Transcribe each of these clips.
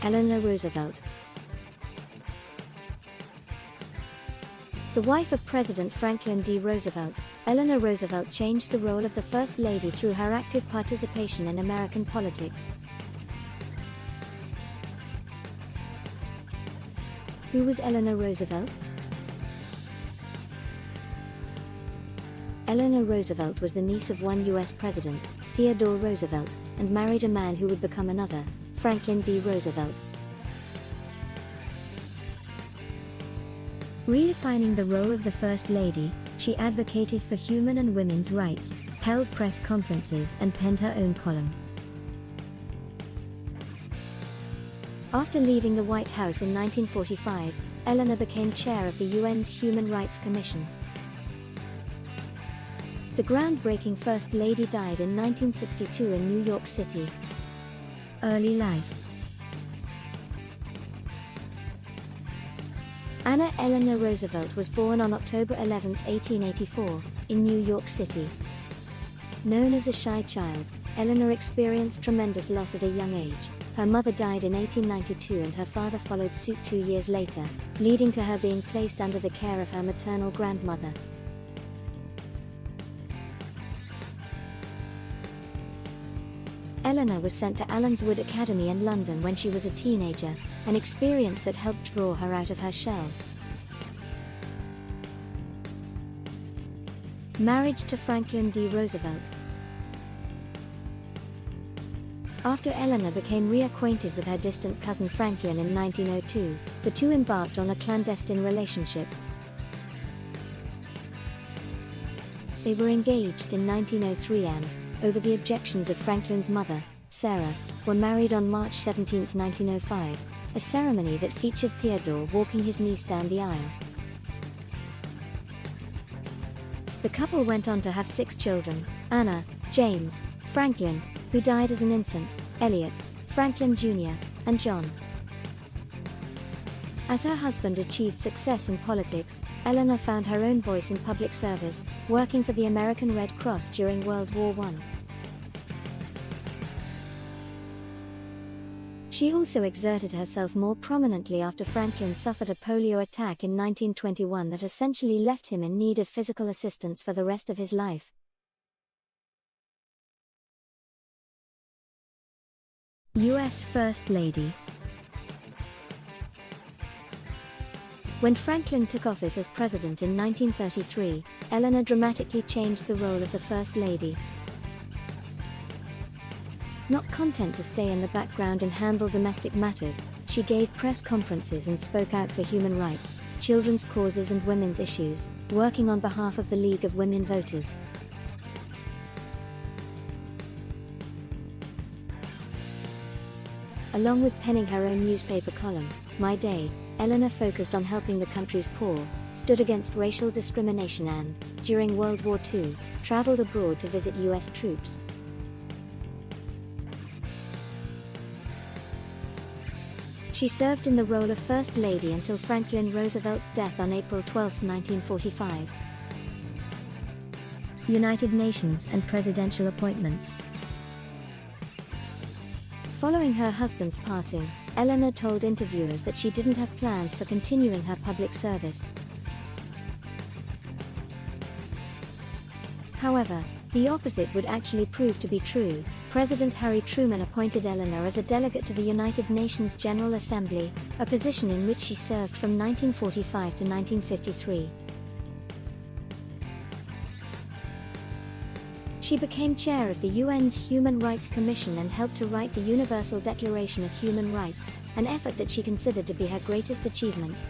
Eleanor Roosevelt. The wife of President Franklin D. Roosevelt, Eleanor Roosevelt changed the role of the First Lady through her active participation in American politics. Who was Eleanor Roosevelt? Eleanor Roosevelt was the niece of one U.S. President, Theodore Roosevelt, and married a man who would become another, Franklin D. Roosevelt. Redefining the role of the First Lady, she advocated for human and women's rights, held press conferences and penned her own column. After leaving the White House in 1945, Eleanor became chair of the UN's Human Rights Commission. The groundbreaking First Lady died in 1962 in New York City. Early life. Anna Eleanor Roosevelt was born on October 11, 1884, in New York City. Known as a shy child, Eleanor experienced tremendous loss at a young age. Her mother died in 1892 and her father followed suit 2 years later, leading to her being placed under the care of her maternal grandmother. Eleanor was sent to Allenswood Academy in London when she was a teenager, an experience that helped draw her out of her shell. Marriage to Franklin D. Roosevelt. After Eleanor became reacquainted with her distant cousin Franklin in 1902, the two embarked on a clandestine relationship. They were engaged in 1903 and, over the objections of Franklin's mother, Sara, were married on March 17, 1905, a ceremony that featured Theodore walking his niece down the aisle. The couple went on to have 6 children: Anna, James, Franklin, who died as an infant, Elliott, Franklin Jr., and John. As her husband achieved success in politics, Eleanor found her own voice in public service, working for the American Red Cross during World War I. She also exerted herself more prominently after Franklin suffered a polio attack in 1921 that essentially left him in need of physical assistance for the rest of his life. U.S. First Lady. When Franklin took office as president in 1933, Eleanor dramatically changed the role of the First Lady. Not content to stay in the background and handle domestic matters, she gave press conferences and spoke out for human rights, children's causes and women's issues, working on behalf of the League of Women Voters. Along with penning her own newspaper column, My Day, Eleanor focused on helping the country's poor, stood against racial discrimination and, during World War II, traveled abroad to visit U.S. troops. She served in the role of First Lady until Franklin Roosevelt's death on April 12, 1945. United Nations and presidential appointments. Following her husband's passing, Eleanor told interviewers that she didn't have plans for continuing her public service. However, the opposite would actually prove to be true. President Harry Truman appointed Eleanor as a delegate to the United Nations General Assembly, a position in which she served from 1945 to 1953. She became chair of the UN's Human Rights Commission and helped to write the Universal Declaration of Human Rights, an effort that she considered to be her greatest achievement.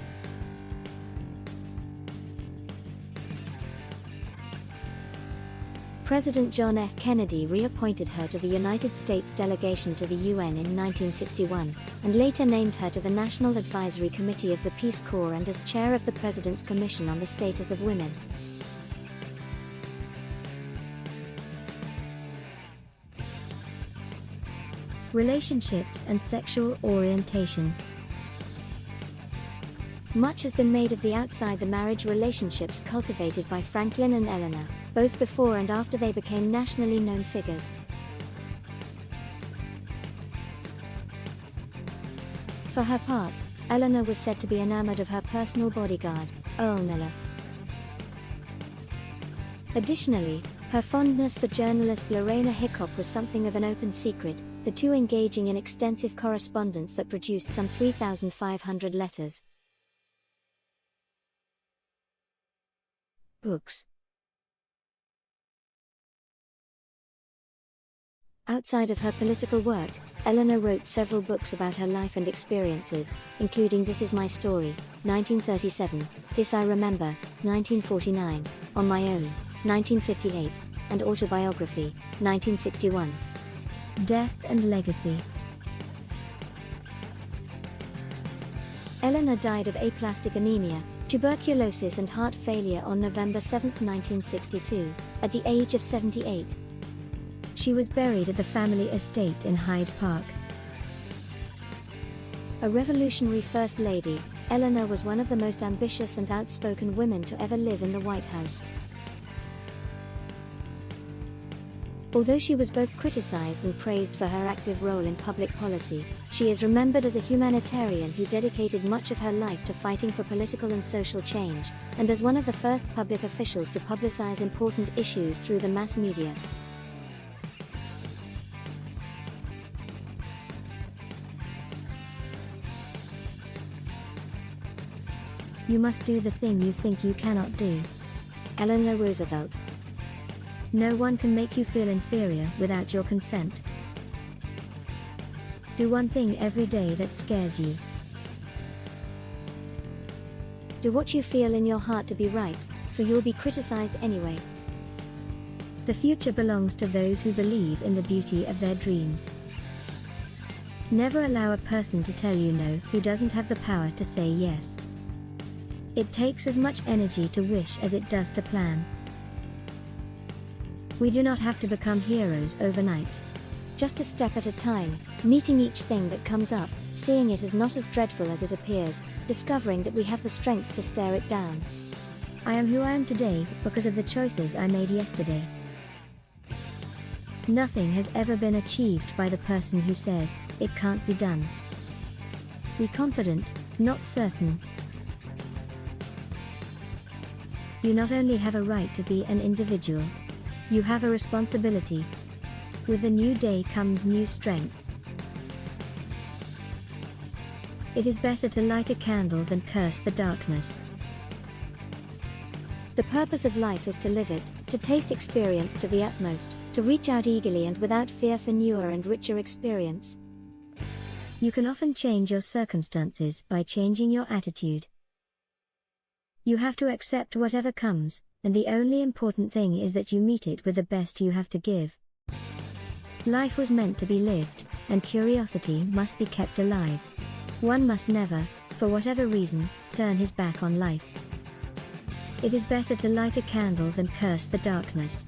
President John F. Kennedy reappointed her to the United States delegation to the UN in 1961, and later named her to the National Advisory Committee of the Peace Corps and as chair of the President's Commission on the Status of Women. Relationships and sexual orientation. Much has been made of the outside-the-marriage relationships cultivated by Franklin and Eleanor, both before and after they became nationally known figures. For her part, Eleanor was said to be enamored of her personal bodyguard, Earl Miller. Additionally, her fondness for journalist Lorena Hickok was something of an open secret, the two engaging in extensive correspondence that produced some 3,500 letters. Books. Outside of her political work, Eleanor wrote several books about her life and experiences, including This Is My Story, 1937, This I Remember, 1949, On My Own, 1958, and Autobiography, 1961. Death and Legacy. Eleanor died of aplastic anemia, tuberculosis and heart failure on November 7, 1962, at the age of 78. She was buried at the family estate in Hyde Park. A revolutionary First Lady, Eleanor was one of the most ambitious and outspoken women to ever live in the White House. Although she was both criticized and praised for her active role in public policy, she is remembered as a humanitarian who dedicated much of her life to fighting for political and social change, and as one of the first public officials to publicize important issues through the mass media. You must do the thing you think you cannot do. Eleanor Roosevelt. No one can make you feel inferior without your consent. Do one thing every day that scares you. Do what you feel in your heart to be right, for you'll be criticized anyway. The future belongs to those who believe in the beauty of their dreams. Never allow a person to tell you no who doesn't have the power to say yes. It takes as much energy to wish as it does to plan. We do not have to become heroes overnight. Just a step at a time, meeting each thing that comes up, seeing it as not as dreadful as it appears, discovering that we have the strength to stare it down. I am who I am today because of the choices I made yesterday. Nothing has ever been achieved by the person who says, it can't be done. Be confident, not certain. You not only have a right to be an individual, you have a responsibility. With a new day comes new strength. It is better to light a candle than curse the darkness. The purpose of life is to live it, to taste experience to the utmost, to reach out eagerly and without fear for newer and richer experience. You can often change your circumstances by changing your attitude. You have to accept whatever comes, and the only important thing is that you meet it with the best you have to give. Life was meant to be lived, and curiosity must be kept alive. One must never, for whatever reason, turn his back on life. It is better to light a candle than curse the darkness.